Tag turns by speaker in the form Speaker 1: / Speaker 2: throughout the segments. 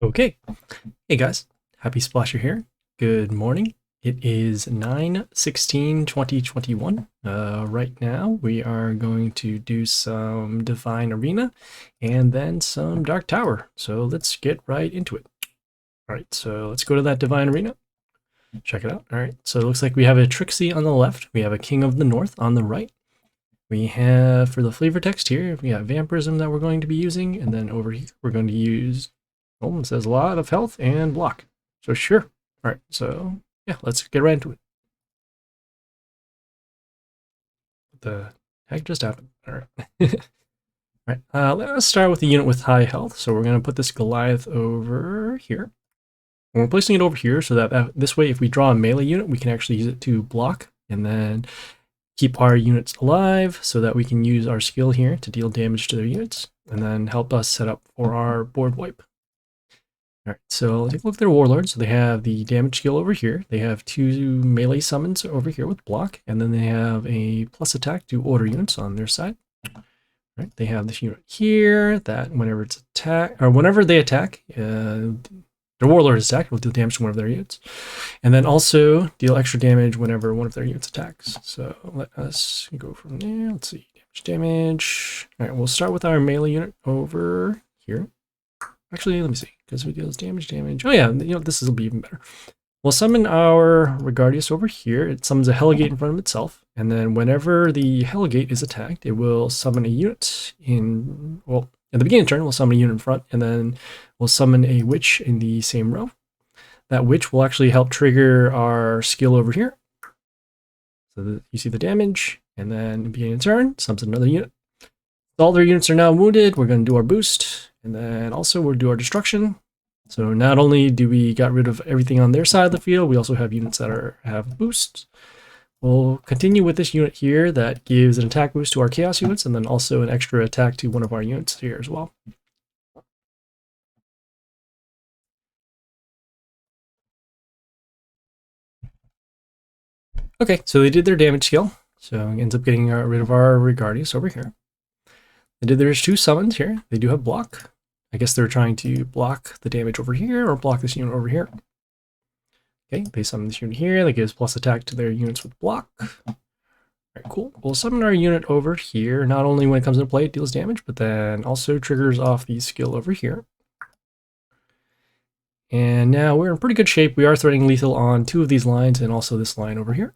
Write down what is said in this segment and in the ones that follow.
Speaker 1: Okay. Hey guys, Happysplasher here. Good morning. It is 9/16/2021. Right now we are going to do some Divine Arena and then some Dark Tower. So let's get right into it. All right, so let's go to that Divine Arena. Check it out. All right, so it looks like we have a Trixie on the left. We have a King of the North on the right. We have, for the flavor text here, we have Vampirism that we're going to be using. And then over here, we're going to use, oh, it says a lot of health and block. So sure. All right, so yeah, let's get right into it. What the heck just happened? All right. All right, let's start with the unit with high health. So we're going to put this Goliath over here. And we're placing it over here so that this way, if we draw a melee unit, we can actually use it to block and then keep our units alive so that we can use our skill here to deal damage to their units and then help us set up for our board wipe. All right, so let's take a look at their warlords. So they have the damage skill over here. They have 2 melee summons over here with block, and then they have a plus attack to order units on their side. All right, they have this unit here that whenever it's attack or whenever they attack, their warlord is attacked, will deal damage to one of their units. And then also deal extra damage whenever one of their units attacks. So let us go from there. Let's see, damage. All right, we'll start with our melee unit over here. Actually, let me see, because we deals damage. Oh yeah, this will be even better. We'll summon our Regardius over here. It summons a Hellgate in front of itself. And then whenever the Hellgate is attacked, it will summon a unit in, well, at the beginning of the turn, we'll summon a unit in front, and then we'll summon a witch in the same row. That witch will actually help trigger our skill over here. So that you see the damage, and then at the beginning of the turn, summons another unit. All their units are now wounded. We're going to do our boost, and then also we'll do our destruction. So not only do we got rid of everything on their side of the field, we also have units that have boosts. We'll continue with this unit here that gives an attack boost to our chaos units, and then also an extra attack to one of our units here as well. Okay, so they did their damage skill. So it ends up getting rid of our Regardius over here. They did there's 2 summons here. They do have block. I guess they're trying to block the damage over here or block this unit over here. Okay, they summon this unit here. That gives plus attack to their units with block. All right, cool. We'll summon our unit over here. Not only when it comes into play, it deals damage, but then also triggers off the skill over here. And now we're in pretty good shape. We are threatening lethal on 2 of these lines and also this line over here.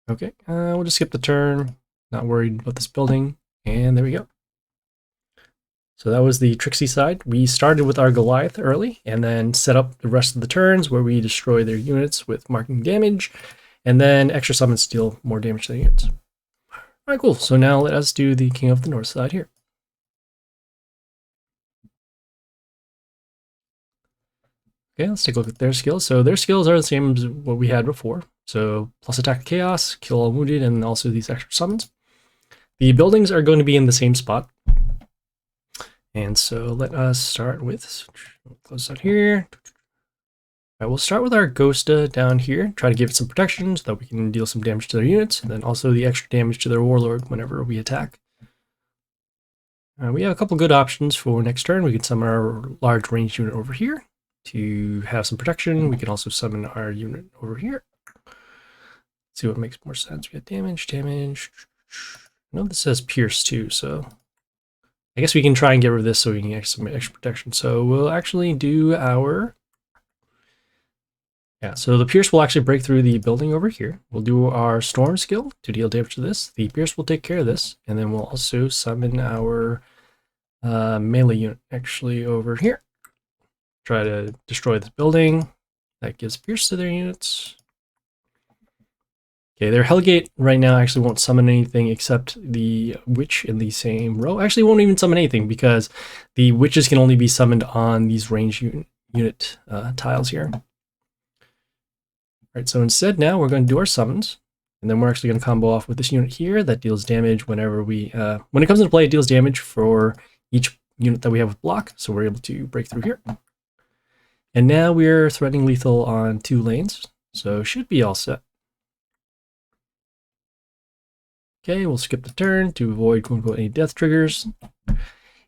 Speaker 1: Okay, we'll just skip the turn. Not worried about this building. And there we go. So that was the Trixie side. We started with our Goliath early and then set up the rest of the turns where we destroy their units with marking damage and then extra summons to deal more damage to the units. All right, cool. So now let us do the King of the North side here. Okay, let's take a look at their skills. So their skills are the same as what we had before. So plus attack chaos, kill all wounded, and also these extra summons. The buildings are going to be in the same spot. And so let us start with, close out here. All right, we'll start with our Ghosta down here, try to give it some protection so that we can deal some damage to their units, and then also the extra damage to their warlord whenever we attack. We have a couple good options for next turn. We can summon our large ranged unit over here to have some protection. We can also summon our unit over here. Let's see what makes more sense. We got damage. I know this says pierce too, so I guess we can try and get rid of this so we can get some extra protection. So we'll actually do our, so the pierce will actually break through the building over here. We'll do our storm skill to deal damage to this. The pierce will take care of this, and then we'll also summon our melee unit actually over here. Try to destroy this building. That gives pierce to their units. Okay, their Hellgate right now actually won't summon anything except the witch in the same row. Actually, won't even summon anything because the witches can only be summoned on these range unit tiles here. All right, so instead now we're going to do our summons, and then we're actually going to combo off with this unit here that deals damage whenever we, when it comes into play, it deals damage for each unit that we have with block, so we're able to break through here. And now we're threatening lethal on 2 lanes, so should be all set. Okay, we'll skip the turn to avoid quote-unquote any death triggers.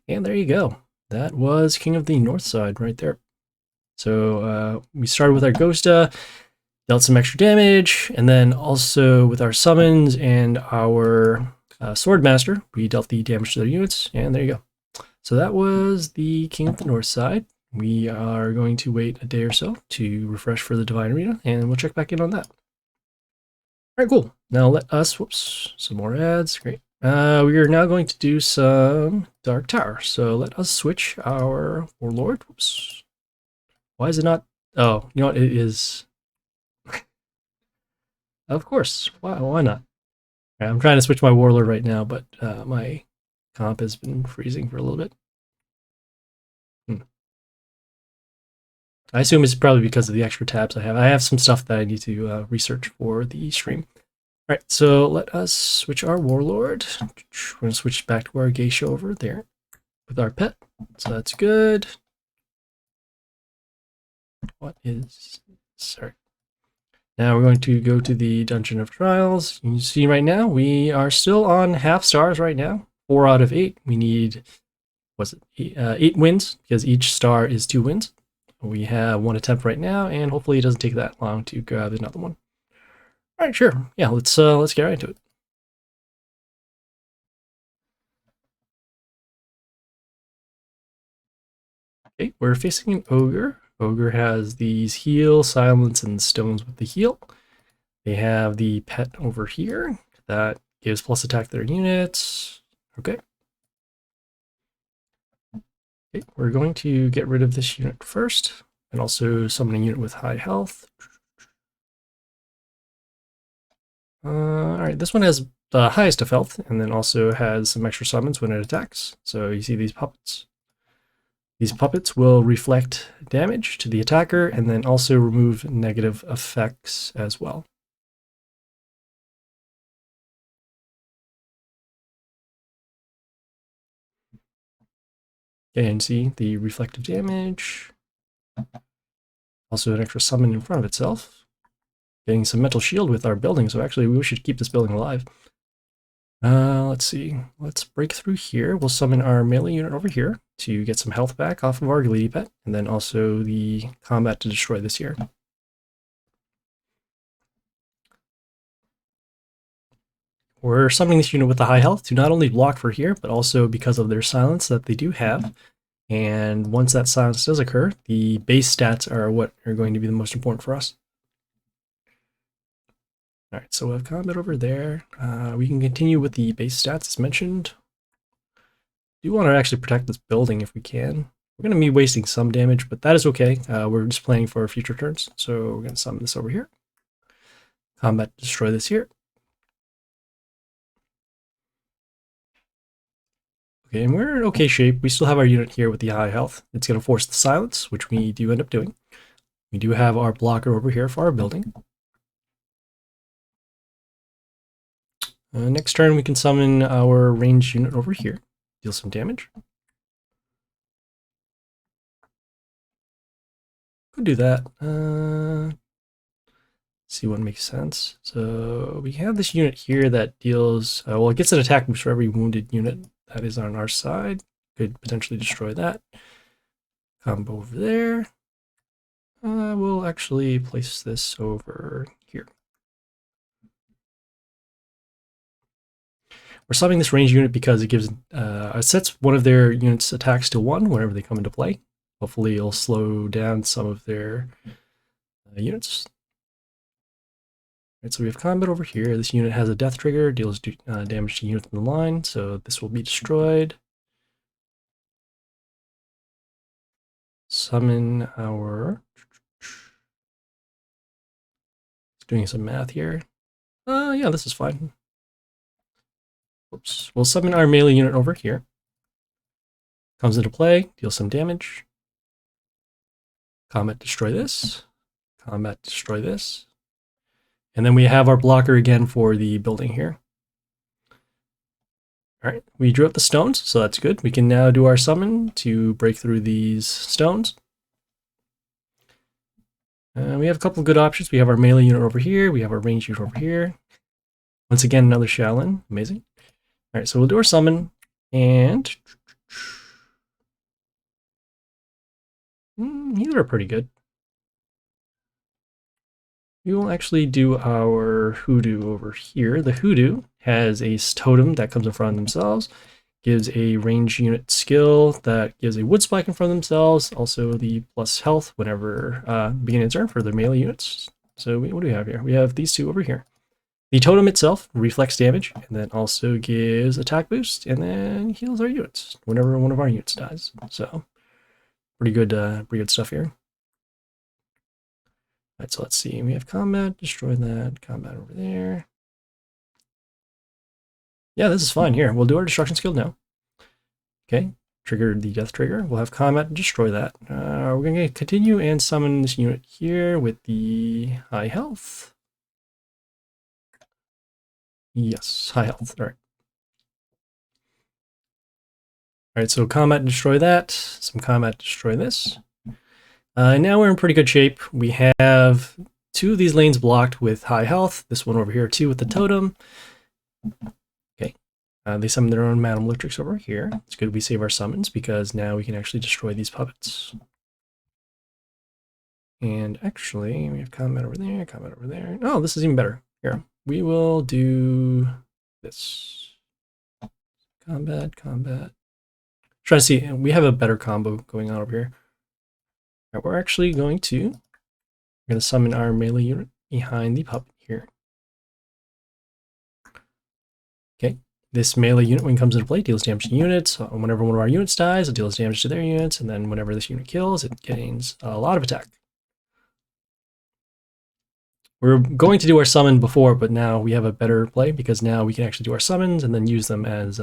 Speaker 1: And there you go. That was King of the North Side right there. So we started with our Ghosta, dealt some extra damage, and then also with our summons and our Swordmaster, we dealt the damage to their units, and there you go. So that was the King of the North Side. We are going to wait a day or so to refresh for the Divine Arena, and we'll check back in on that. All right, cool. Now let us, whoops, some more ads, great. We are now going to do some Dark Tower. So let us switch our Warlord, whoops. Why is it not, oh, you know what, it is, of course, why not? Right, I'm trying to switch my Warlord right now, but my comp has been freezing for a little bit. I assume it's probably because of the extra tabs I have. I have some stuff that I need to research for the stream. All right, so let us switch our Warlord. We're going to switch back to our Geisha over there with our pet. So that's good. What is... Sorry. Now we're going to go to the Dungeon of Trials. You can see right now, we are still on half stars right now. 4 out of 8. We need, what's it, 8 wins, because each star is 2 wins. We have 1 attempt right now, and hopefully it doesn't take that long to grab another one. All right, sure. Yeah, let's get right into it. Okay, we're facing an ogre. Ogre has these heal, silence, and stones with the heal. They have the pet over here that gives plus attack to their units. Okay. Okay, we're going to get rid of this unit first, and also summon a unit with high health. All right, this one has the highest of health, and then also has some extra summons when it attacks. So you see these puppets. These puppets will reflect damage to the attacker, and then also remove negative effects as well. Okay, and see the reflective damage. Also an extra summon in front of itself. Getting some mental shield with our building, so actually we should keep this building alive. Let's see. Let's break through here. We'll summon our melee unit over here to get some health back off of our Goliath pet, and then also the combat to destroy this here. We're summoning this unit with the high health to not only block for here, but also because of their silence that they do have. And once that silence does occur, the base stats are what are going to be the most important for us. All right, so we have combat over there. We can continue with the base stats as mentioned. Do want to actually protect this building if we can. We're going to be wasting some damage, but that is okay. We're just planning for future turns. So we're going to summon this over here. Combat destroy this here. Okay, and we're in okay shape. We still have our unit here with the high health. It's going to force the silence, which we do end up doing. We do have our blocker over here for our building. Next turn, we can summon our ranged unit over here. Deal some damage. Could do that. See what makes sense. So we have this unit here that deals, well, it gets an attack boost for every wounded unit that is on our side. Could potentially destroy that. Combo over there. We'll actually place this over here. We're summoning this ranged unit because it gives it sets one of their units' attacks to 1 whenever they come into play. Hopefully it'll slow down some of their units. Right, so we have combat over here. This unit has a death trigger, deals damage to units in the line, so this will be destroyed. Summon our... Doing some math here. Yeah, this is fine. Oops. We'll summon our melee unit over here. Comes into play, deals some damage. Combat destroy this. Combat destroy this. And then we have our blocker again for the building here. All right, we drew up the stones, so that's good. We can now do our summon to break through these stones. We have a couple of good options. We have our melee unit over here. We have our ranged unit over here. Once again, another Shaolin. Amazing. All right, so we'll do our summon, and Either are pretty good. We will actually do our hoodoo over here. The hoodoo has a totem that comes in front of themselves, gives a range unit skill that gives a wood spike in front of themselves, also the plus health whenever beginning turn for their melee units. So what do we have here? We have these two over here. The totem itself reflects damage, and then also gives attack boost, and then heals our units whenever one of our units dies. So pretty good stuff here. All right, so let's see. We have combat, destroy that, combat over there. Yeah, this is fine. Here, we'll do our destruction skill now. Okay, trigger the death trigger. We'll have combat, destroy that. We're going to continue and summon this unit here with the high health. Yes, high health. All right. All right, so combat, destroy that. Some combat, destroy this. Now we're in pretty good shape. We have two of these lanes blocked with high health. This one over here too with the totem. Okay. They summon their own Madam Lutrix over here. It's good we save our summons because now we can actually destroy these puppets. And actually, we have combat over there, combat over there. Oh, this is even better. Here, we will do this. Combat, combat. Try to see, we have a better combo going on over here. All right, we're actually going to summon our melee unit behind the puppet here. Okay, this melee unit, when it comes into play, deals damage to units. Whenever one of our units dies, it deals damage to their units, and then whenever this unit kills, it gains a lot of attack. We were going to do our summon before, but now we have a better play because now we can actually do our summons and then use them as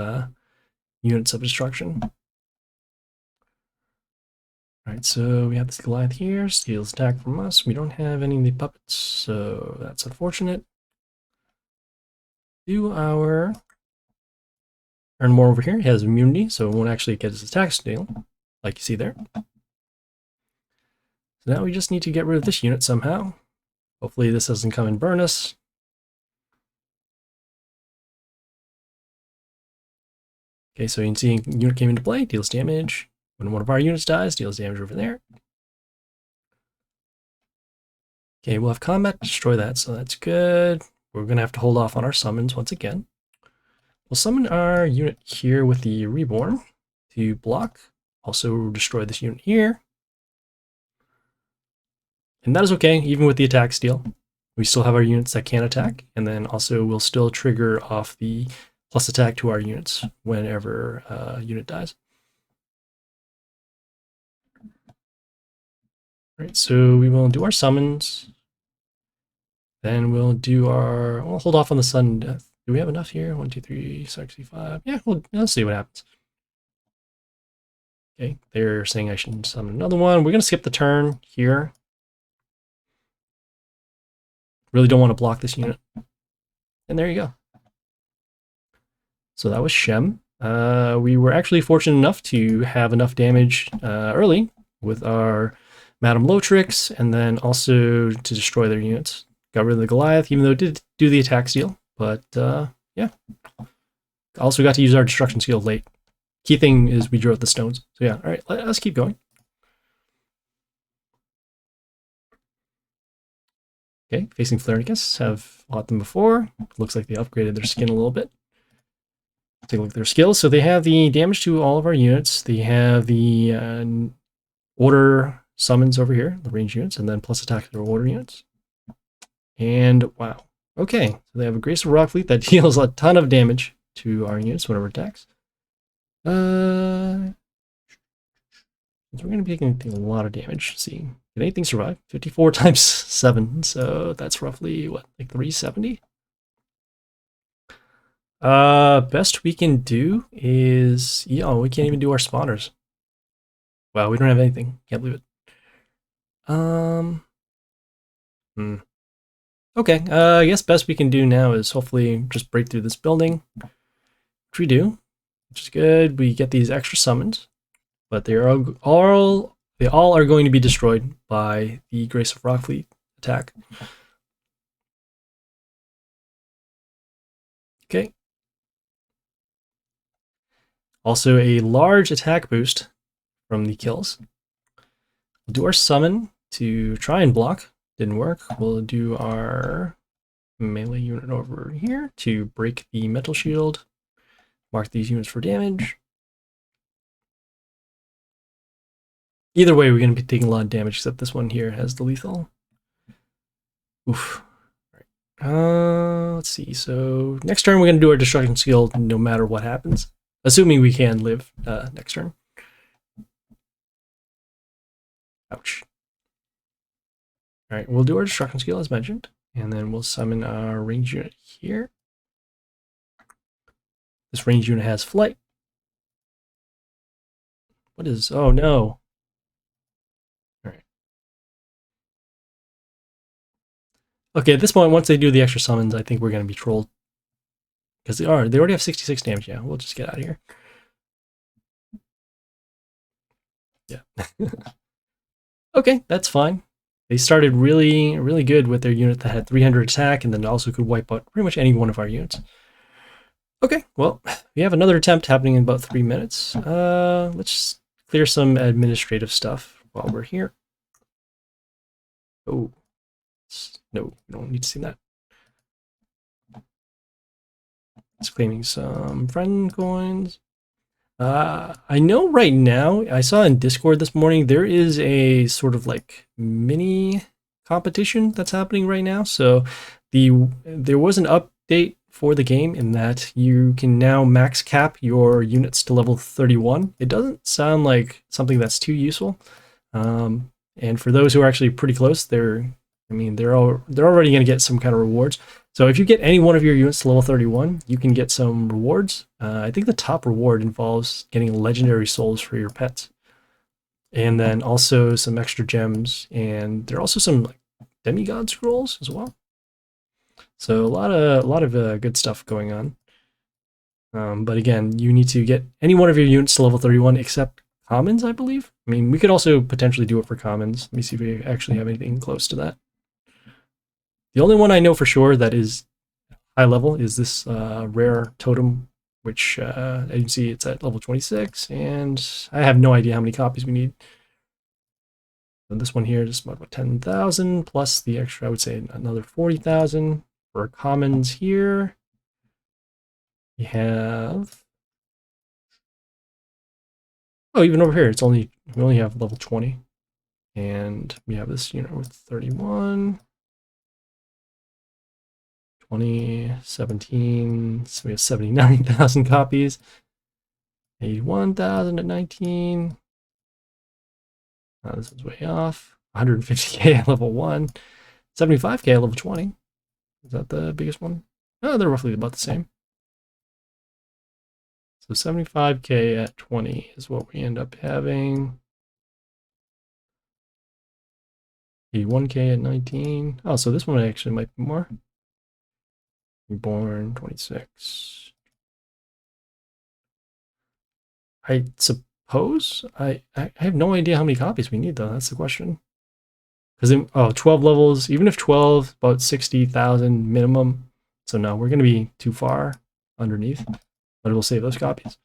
Speaker 1: units of destruction. All right, so we have this Goliath here, steals attack from us. We don't have any of the puppets, so that's unfortunate. Do our earn more over here. He has immunity, so it won't actually get his attack steal, like you see there. So now we just need to get rid of this unit somehow. Hopefully this doesn't come and burn us. Okay, so you can see unit came into play, deals damage. When one of our units dies, deals damage over there. Okay, we'll have combat, destroy that, so that's good. We're going to have to hold off on our summons once again. We'll summon our unit here with the Reborn to block. Also destroy this unit here. And that is okay, even with the attack steal. We still have our units that can attack, and then also we'll still trigger off the plus attack to our units whenever a unit dies. All right, so we will do our summons. Then we'll do we'll hold off on the sudden death. Do we have enough here? 1, 2, 3, 65. Yeah, let's see what happens. Okay, they're saying I should summon another one. We're going to skip the turn here. Really don't want to block this unit. And there you go. So that was Shem. We were actually fortunate enough to have enough damage early with our Madam Lutrix, and then also to destroy their units. Got rid of the Goliath, even though it did do the attack steal. But yeah. Also got to use our destruction skill late. Key thing is we drew out the stones. So yeah, all right, let's keep going. Okay, facing Flarnicus, have fought them before. Looks like they upgraded their skin a little bit. Take a look at their skills. So they have the damage to all of our units. They have the order summons over here, the range units, and then plus attack to their order units. And wow. Okay, so they have a Grace of Rock Fleet that deals a ton of damage to our units whenever it attacks. So we're going to be taking a lot of damage. Let's see, did anything survive? 54 times 7, so that's roughly, what, like 370? Best we can do is, we can't even do our spawners. Wow, we don't have anything. Can't believe it. Okay, I guess best we can do now is hopefully just break through this building, which we do, which is good. We get these extra summons, but they all are going to be destroyed by the Grace of Rock Fleet attack. Okay. Also a large attack boost from the kills. We'll do our summon to try and block. Didn't work. We'll do our melee unit over here to break the metal shield. Mark these units for damage. Either way, we're going to be taking a lot of damage, except this one here has the lethal. Oof. Let's see. So next turn, we're going to do our destruction skill no matter what happens. Assuming we can live next turn. Ouch. Alright, we'll do our destruction skill as mentioned. And then we'll summon our range unit here. This range unit has flight. What is... Oh, no. Alright. Okay, at this point, once they do the extra summons, I think we're going to be trolled. Because they are. They already have 66 damage. Yeah, we'll just get out of here. Yeah. Okay, that's fine. They started really, really good with their unit that had 300 attack and then also could wipe out pretty much any one of our units. Okay, well, we have another attempt happening in about 3 minutes. Let's clear some administrative stuff while we're here. Oh, no, we don't need to see that. It's claiming some friend coins. I know right now, I saw in Discord this morning, there is a sort of like mini competition that's happening right now. So there was an update for the game in that you can now max cap your units to level 31. It doesn't sound like something that's too useful. And for those who are actually pretty close, they're already going to get some kind of rewards. So if you get any one of your units to level 31, you can get some rewards. I think the top reward involves getting legendary souls for your pets. And then also some extra gems. And there are also some like, demigod scrolls as well. So a lot of good stuff going on. But again, you need to get any one of your units to level 31 except commons, I believe. I mean, we could also potentially do it for commons. Let me see if we actually have anything close to that. The only one I know for sure that is high level is this rare totem, which as you can see, it's at level 26, and I have no idea how many copies we need. And this one here is about 10,000 plus the extra, I would say another 40,000 for commons here. We have, oh, even over here, we only have level 20, and we have this unit with 31. 20, 17, so we have 79,000 copies. 81,000 at 19. This is way off. 150k at level 1. 75k at level 20. Is that the biggest one? Oh, they're roughly about the same. So 75k at 20 is what we end up having. 81k at 19. Oh, so this one actually might be more. Reborn 26. I suppose I have no idea how many copies we need though. That's the question. Because 12 levels, even if 12, about 60,000 minimum. So no, we're going to be too far underneath, but it will save those copies.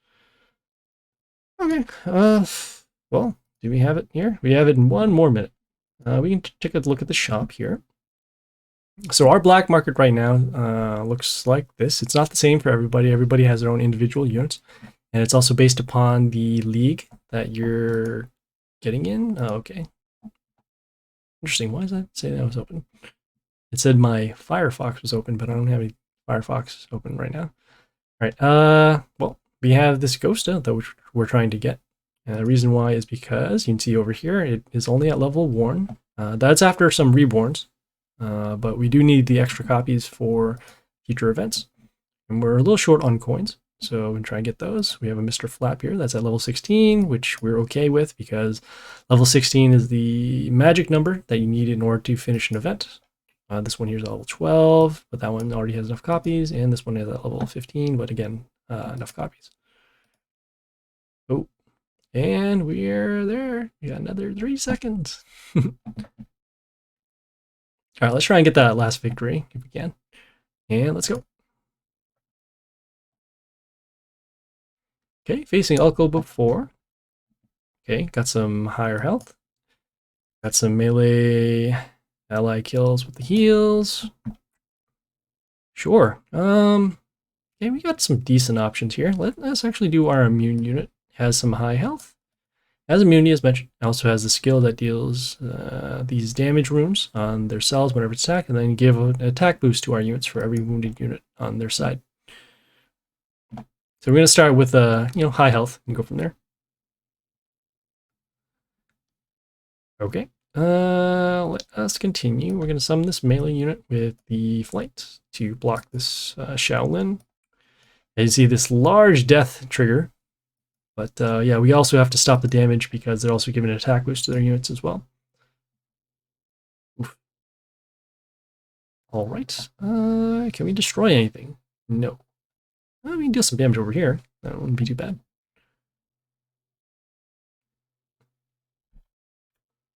Speaker 1: Okay. Well, do we have it here? We have it in 1 more minute. We can take a look at the shop here. So our black market right now looks like this. It's not the same for everybody. Everybody has their own individual units. And it's also based upon the league that you're getting in. Oh, okay. Interesting. Why does that say that was open? It said my Firefox was open, but I don't have any Firefox open right now. All right. Well, we have this Ghosta that we're trying to get. And the reason why is because you can see over here, it is only at level 1. That's after some reborns. But we do need the extra copies for future events. And we're a little short on coins, so we can try and get those. We have a Mr. Flap here that's at level 16, which we're okay with because level 16 is the magic number that you need in order to finish an event. This one here is level 12, but that one already has enough copies, and this one is at level 15, but again, enough copies. Oh, and we're there. We got another 3 seconds. All right, let's try and get that last victory if we can. And let's go. Okay, facing Ulko before. Okay, got some higher health. Got some melee ally kills with the heals. Sure. Okay, we got some decent options here. Let's actually do our immune unit. Has some high health. Has immunity, as mentioned. Also has the skill that deals these damage runes on their cells whenever it's attacked, and then give an attack boost to our units for every wounded unit on their side. So we're going to start with high health and go from there. Okay. Let us continue. We're going to summon this melee unit with the flight to block this Shaolin. As you see, this large death trigger. But yeah, we also have to stop the damage because they're also giving an attack boost to their units as well. Oof. All right. Can we destroy anything? No. We can deal some damage over here. That wouldn't be too bad.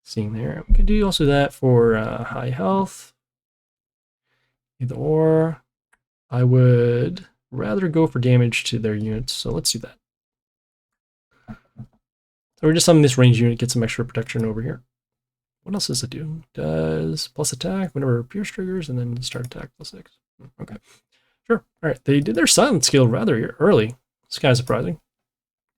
Speaker 1: Seeing there. We could do also that for high health. Either or. I would rather go for damage to their units, so let's do that. So we're just summoning this range unit, get some extra protection over here. What else does it do? Does plus attack whenever Pierce triggers, and then start attack +6. Okay, sure. All right, they did their silent skill rather early. It's kind of surprising.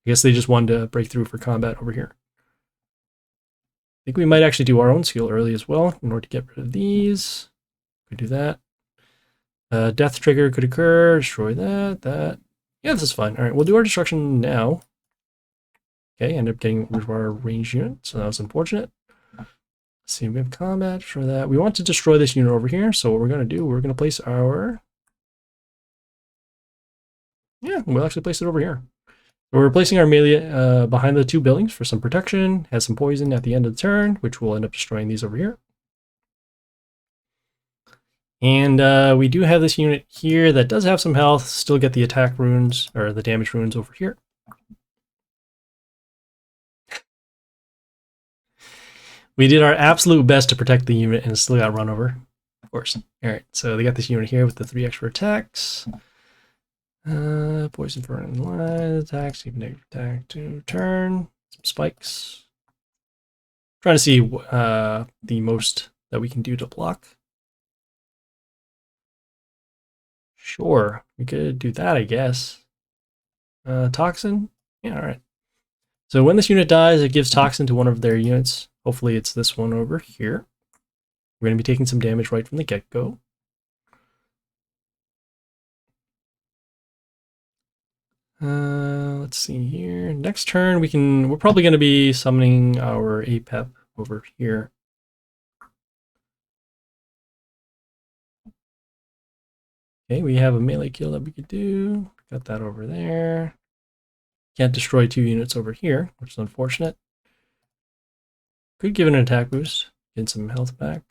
Speaker 1: I guess they just wanted to break through for combat over here. I think we might actually do our own skill early as well in order to get rid of these. Could do that. Death trigger could occur. Destroy that. Yeah, this is fine. All right, we'll do our destruction now. Okay, end up getting rid of our ranged unit, so that was unfortunate. Let's see, we have combat for that. We want to destroy this unit over here, so what we're going to do, we're going to place our... Yeah, we'll actually place it over here. We're placing our melee behind the two buildings for some protection. Has some poison at the end of the turn, which will end up destroying these over here. And we do have this unit here that does have some health, still get the attack runes, or the damage runes over here. We did our absolute best to protect the unit and still got run over, of course. All right, so they got this unit here with the 3 extra attacks. Poison for an line attacks, even negative attack to turn. Some spikes. Trying to see the most that we can do to block. Sure, we could do that, I guess. Toxin? Yeah, all right. So when this unit dies, it gives toxin to one of their units. Hopefully it's this one over here. We're going to be taking some damage right from the get-go. Let's see here. Next turn, we're probably going to be summoning our APEP over here. Okay, we have a melee kill that we could do. Got that over there. Can't destroy 2 units over here, which is unfortunate. Could give it an attack boost, get some health back.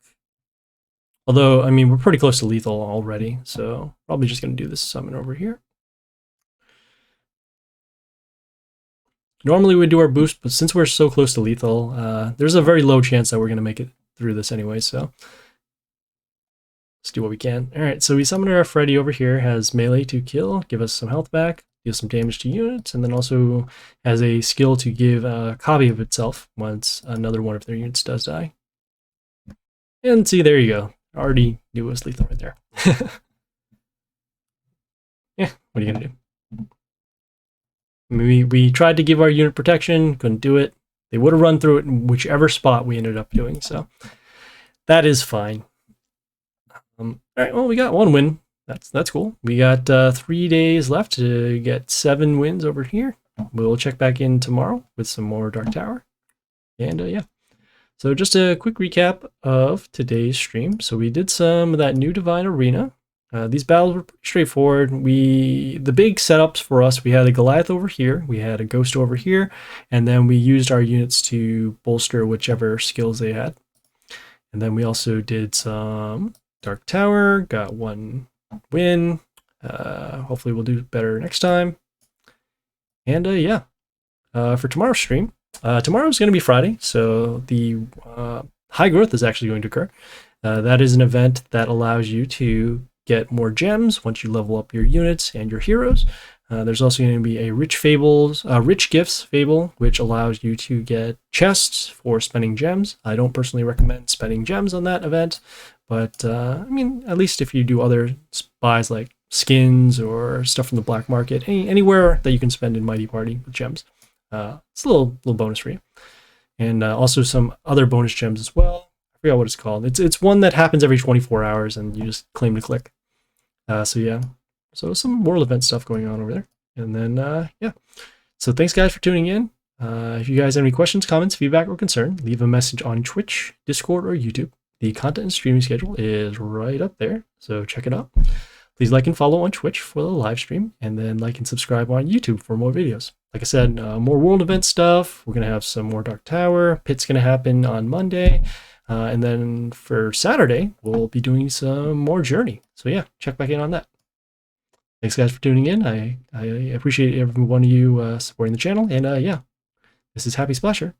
Speaker 1: Although, I mean, we're pretty close to lethal already, so probably just going to do this summon over here. Normally we'd do our boost, but since we're so close to lethal, there's a very low chance that we're going to make it through this anyway, so let's do what we can. All right, so we summon our Freddy over here, has melee to kill, give us some health back, deal some damage to units, and then also has a skill to give a copy of itself once another one of their units does die. And see, there you go. Already knew it was lethal right there. Yeah, what are you gonna do? We tried to give our unit protection, couldn't do it. They would have run through it in whichever spot we ended up doing, so that is fine. All right, well, we got 1 win. That's cool. We got 3 days left to get 7 wins over here. We'll check back in tomorrow with some more Dark Tower. And yeah. So just a quick recap of today's stream. So we did some of that new Divine Arena. These battles were pretty straightforward. The big setups for us, we had a Goliath over here, we had a Ghosta over here, and then we used our units to bolster whichever skills they had. And then we also did some Dark Tower, got 1 win. Hopefully we'll do better next time. And yeah, for tomorrow's stream, tomorrow's going to be Friday, so the High Growth is actually going to occur. That is an event that allows you to get more gems once you level up your units and your heroes. There's also going to be a rich gifts fable, which allows you to get chests for spending gems. I don't personally recommend spending gems on that event, but I mean, at least if you do other buys like skins or stuff from the black market, anywhere that you can spend in Mighty Party with gems, it's a little bonus for you. And also some other bonus gems as well. I forgot what it's called. It's one that happens every 24 hours, and you just claim to click. So yeah. So some world event stuff going on over there. And then, yeah. So thanks, guys, for tuning in. If you guys have any questions, comments, feedback, or concern, leave a message on Twitch, Discord, or YouTube. The content and streaming schedule is right up there, so check it out. Please like and follow on Twitch for the live stream, and then like and subscribe on YouTube for more videos. Like I said, more world event stuff. We're going to have some more Dark Tower. Pit's going to happen on Monday. And then for Saturday, we'll be doing some more Journey. So yeah, check back in on that. Thanks, guys, for tuning in. I appreciate every one of you supporting the channel. And yeah, this is Happysplasher,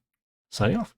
Speaker 1: signing off.